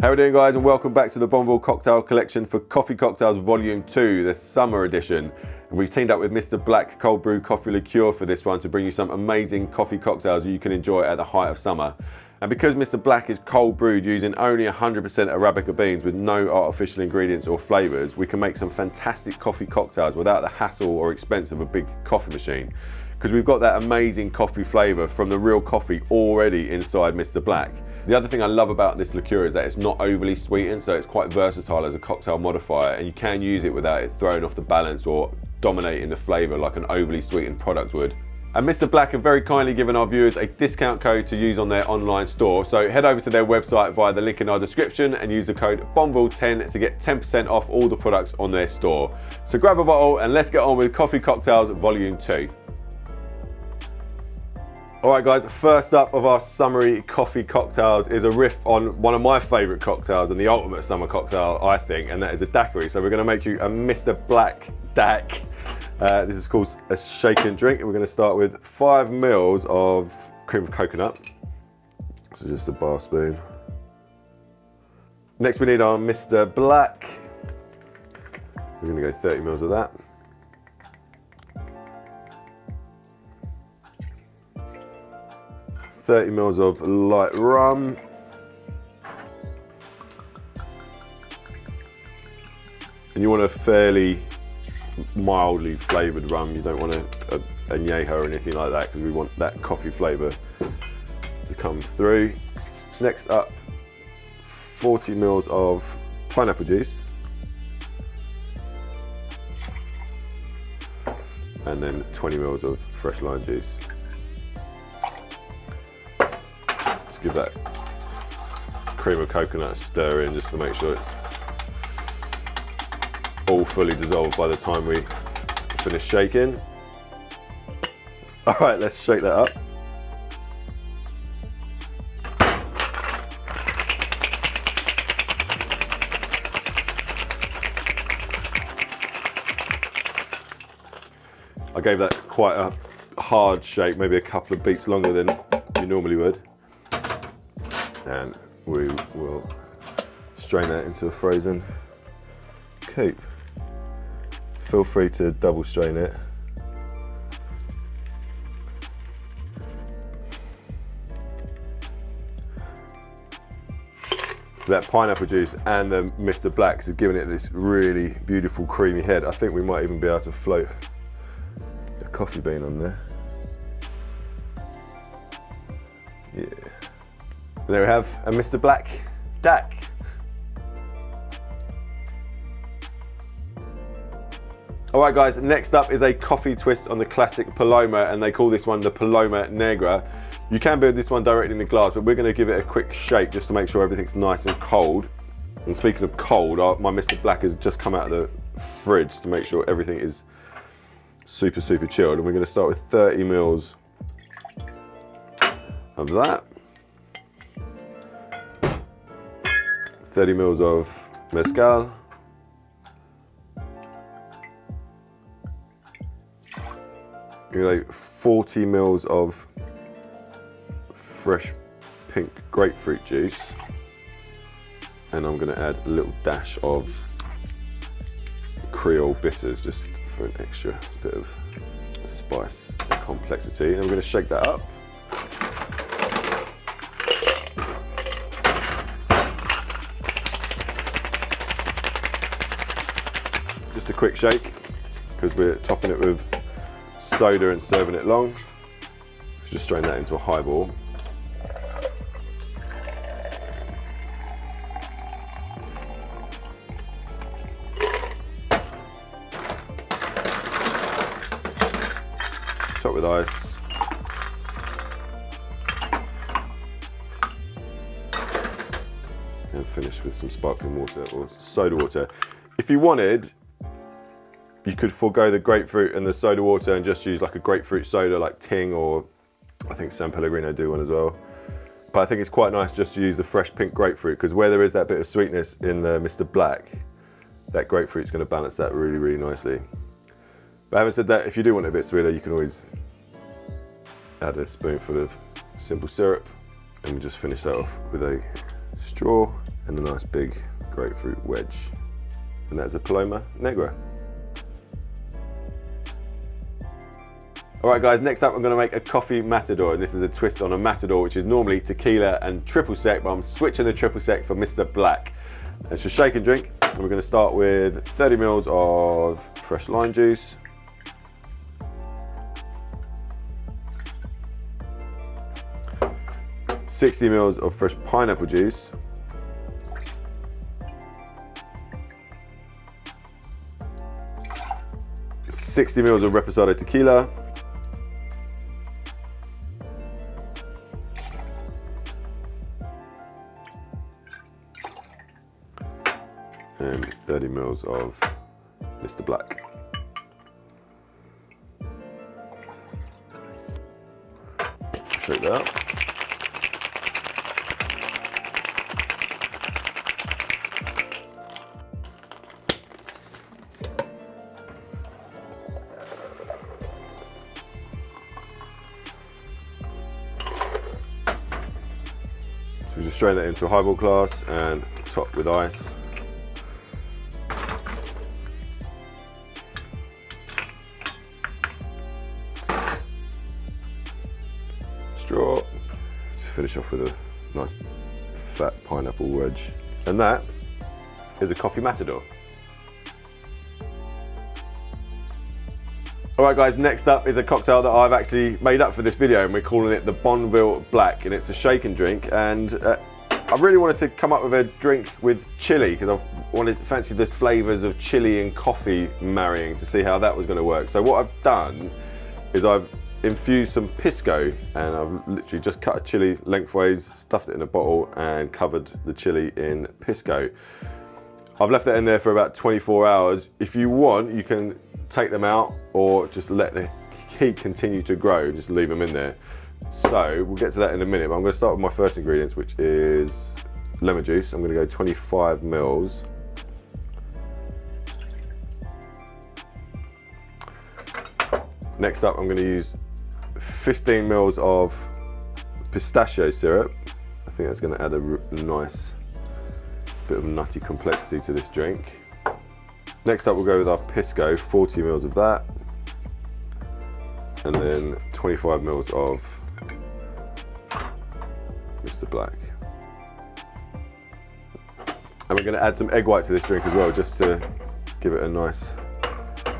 How are we doing, guys, and welcome back to the Bonneville Cocktail Collection for Coffee Cocktails Volume 2, the summer edition. And we've teamed up with Mr. Black Cold Brew Coffee Liqueur for this one to bring you some amazing coffee cocktails you can enjoy at the height of summer. And because Mr. Black is cold brewed using only 100% Arabica beans with no artificial ingredients or flavours, we can make some fantastic coffee cocktails without the hassle or expense of a big coffee machine. Because we've got that amazing coffee flavour from the real coffee already inside Mr. Black. The other thing I love about this liqueur is that it's not overly sweetened, so it's quite versatile as a cocktail modifier, and you can use it without it throwing off the balance or dominating the flavour like an overly sweetened product would. And Mr. Black have very kindly given our viewers a discount code to use on their online store, so head over to their website via the link in our description and use the code BONNEVILLE10 to get 10% off all the products on their store. So grab a bottle and let's get on with Coffee Cocktails Volume 2. Alright guys, first up of our summery coffee cocktails is a riff on one of my favourite cocktails and the ultimate summer cocktail, I think, and that is a daiquiri. So we're going to make you a Mr. Black DAIQ. This is called a shake and drink, and we're going to start with 5 mils of cream of coconut. So just a bar spoon. Next we need our Mr. Black. We're going to go 30 mils of that. 30 mils of light rum. And you want a fairly mildly flavoured rum. You don't want a añejo or anything like that, because we want that coffee flavour to come through. Next up, 40 mils of pineapple juice. And then 20 mils of fresh lime juice. Give that cream of coconut a stir in just to make sure it's all fully dissolved by the time we finish shaking. All right, let's shake that up. I gave that quite a hard shake, maybe a couple of beats longer than you normally would. And we will strain that into a frozen coupe. Feel free to double strain it. That pineapple juice and the Mr. Blacks have given it this really beautiful creamy head. I think we might even be able to float a coffee bean on there. Yeah. There we have a Mr. Black DAIQ. Alright guys, next up is a coffee twist on the classic Paloma, and they call this one the Paloma Negra. You can build this one directly in the glass, but we're going to give it a quick shake just to make sure everything's nice and cold. And speaking of cold, my Mr. Black has just come out of the fridge to make sure everything is super chilled. And we're going to start with 30 mils of that. 30 mils of mezcal. Like 40 mils of fresh pink grapefruit juice. And I'm gonna add a little dash of Creole bitters just for an extra bit of spice and complexity. And I'm gonna shake that up. Just a quick shake, because we're topping it with soda and serving it long. Let's just strain that into a highball. Top with ice. And finish with some sparkling water or soda water. If you wanted, you could forego the grapefruit and the soda water and just use like a grapefruit soda like Ting, or I think San Pellegrino do one as well. But I think it's quite nice just to use the fresh pink grapefruit, because where there is that bit of sweetness in the Mr. Black, that grapefruit's going to balance that really nicely. But having said that, if you do want it a bit sweeter, you can always add a spoonful of simple syrup, and we just finish that off with a straw. and a nice big grapefruit wedge. And that's a Paloma Negra. All right guys, next up I'm gonna make a coffee Matador, and this is a twist on a Matador, which is normally tequila and triple sec, but I'm switching the triple sec for Mr. Black. It's a shake and drink, and we're gonna start with 30 mils of fresh lime juice. $60 mils of fresh pineapple juice. $60 mils of reposado tequila. And 30 mils of Mr. Black. Shake that up. So we just strain that into a highball glass and top with ice. Straw. Just finish off with a nice fat pineapple wedge. And that is a coffee Matador. All right guys, next up is a cocktail that I've actually made up for this video, and we're calling it the BONNEVILLE Black, and it's a shake and drink. And I really wanted to come up with a drink with chili, because I've fancied the flavors of chili and coffee marrying to see how that was going to work. So what I've done is I've infused some pisco, and I've literally just cut a chili lengthways, stuffed it in a bottle and covered the chili in pisco. I've left that in there for about 24 hours. If you want, you can take them out or just let the heat continue to grow, just leave them in there. So we'll get to that in a minute, but I'm going to start with my first ingredients, which is lemon juice. I'm going to go 25 mils. Next up, I'm going to use 15 mils of pistachio syrup. I think that's going to add a nice bit of nutty complexity to this drink. Next up, we'll go with our pisco, 40 mils of that. And then 25 mils of Mr. Black. And we're going to add some egg white to this drink as well, just to give it a nice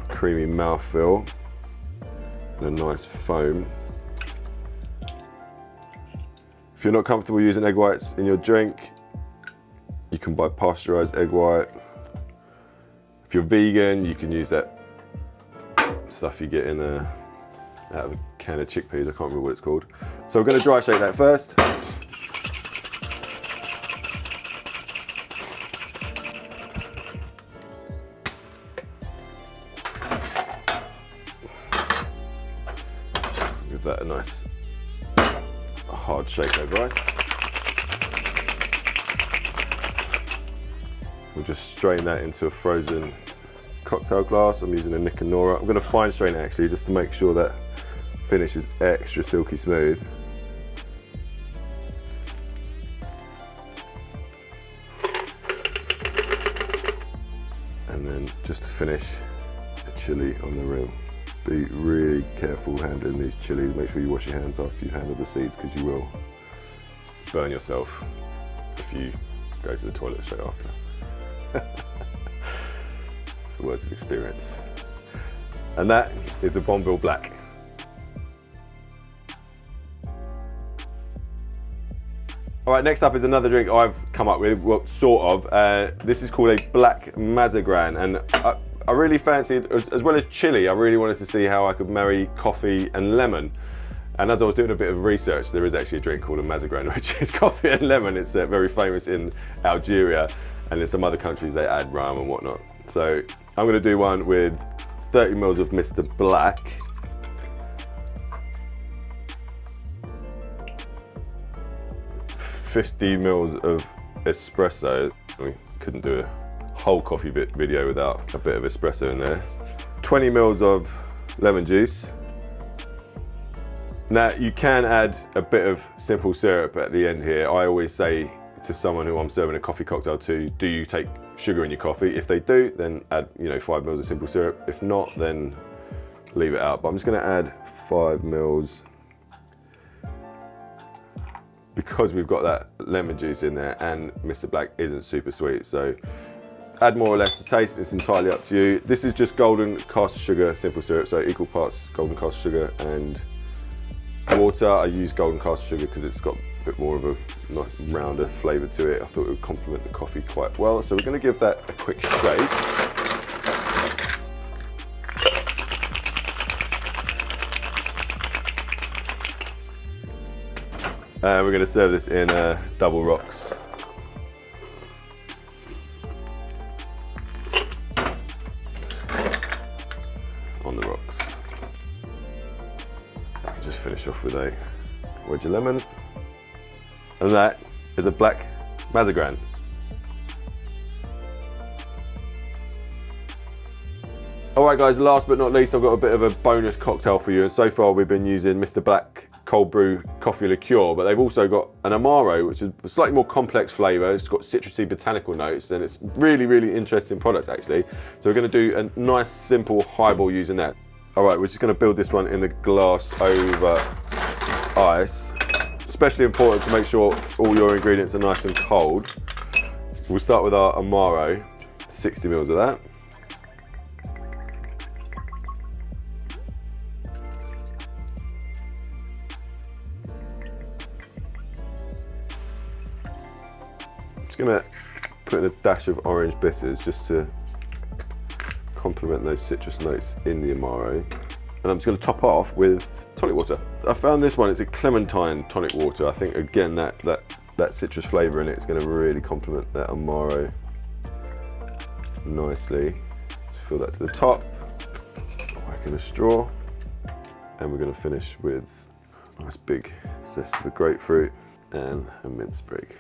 creamy mouthfeel and a nice foam. If you're not comfortable using egg whites in your drink, you can buy pasteurized egg white. If you're vegan, you can use that stuff you get in out of a can of chickpeas. I can't remember what it's called. So we're going to dry shake that first. Give that a nice hard shake there, guys. We'll just strain that into a frozen cocktail glass. I'm using a Nicanora. I'm going to fine strain it actually, just to make sure that finish is extra silky smooth. And then just to finish, a chili on the rim. Be really careful handling these chilies. Make sure you wash your hands after you've handled the seeds, because you will burn yourself if you go to the toilet straight after. It's the words of experience. And that is the BONNEVILLE Black. All right, next up is another drink I've come up with, well, sort of. This is called a Black Mazagran, and I really fancied, as well as chili, I really wanted to see how I could marry coffee and lemon. And as I was doing a bit of research, there is actually a drink called a Mazagran, which is coffee and lemon. It's very famous in Algeria, and in some other countries they add rum and whatnot. So I'm going to do one with 30 mils of Mr. Black. $50 mils of espresso. We couldn't do a whole coffee video without a bit of espresso in there. 20 mils of lemon juice. Now you can add a bit of simple syrup at the end here. I always say to someone who I'm serving a coffee cocktail to, do you take sugar in your coffee? If they do, then add 5 mils of simple syrup. If not, then leave it out. But I'm just going to add 5 mils because we've got that lemon juice in there and Mr. Black isn't super sweet. So add more or less to taste, it's entirely up to you. This is just golden caster sugar, simple syrup, so equal parts golden caster sugar and water. I use golden caster sugar because it's got a bit more of a nice rounder flavour to it. I thought it would complement the coffee quite well. So we're going to give that a quick shake. And we're going to serve this in double rocks. On the rocks. I can just finish off with a wedge of lemon. And that is a black Mazagran. All right guys, last but not least, I've got a bit of a bonus cocktail for you. And so far we've been using Mr. Black cold brew coffee liqueur, but they've also got an Amaro, which is a slightly more complex flavour. It's got citrusy botanical notes, and it's really, really interesting product actually. So we're going to do a nice simple highball using that. All right, we're just going to build this one in the glass over ice. Especially important to make sure all your ingredients are nice and cold. We'll start with our Amaro, 60 mils of that. Just gonna put in a dash of orange bitters just to complement those citrus notes in the Amaro. And I'm just gonna top off with tonic water. I found this one, it's a clementine tonic water. I think again that citrus flavour in it is gonna really complement that Amaro nicely. Just fill that to the top, whack in a straw, and we're gonna finish with a nice big zest of a grapefruit and a mint sprig.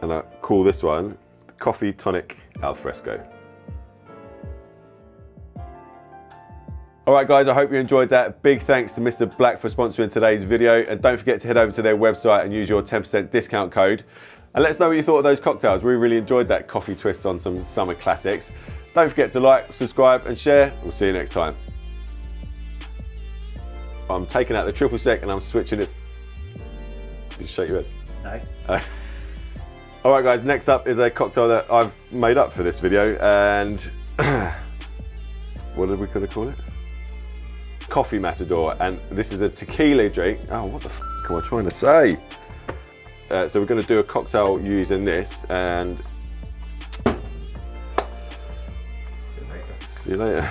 And I call this one the Coffee Tonic Al Fresco. All right guys, I hope you enjoyed that. Big thanks to Mr. Black for sponsoring today's video, and don't forget to head over to their website and use your 10% discount code. And let us know what you thought of those cocktails. We really enjoyed that coffee twist on some summer classics. Don't forget to like, subscribe and share. We'll see you next time. I'm taking out the triple sec and I'm switching it. Did you shake your head? No. All right guys, next up is a cocktail that I've made up for this video, and what are we gonna call it? Coffee Matador, and this is a tequila drink. Oh, what the f am I trying to say? So we're gonna do a cocktail using this, and see you later.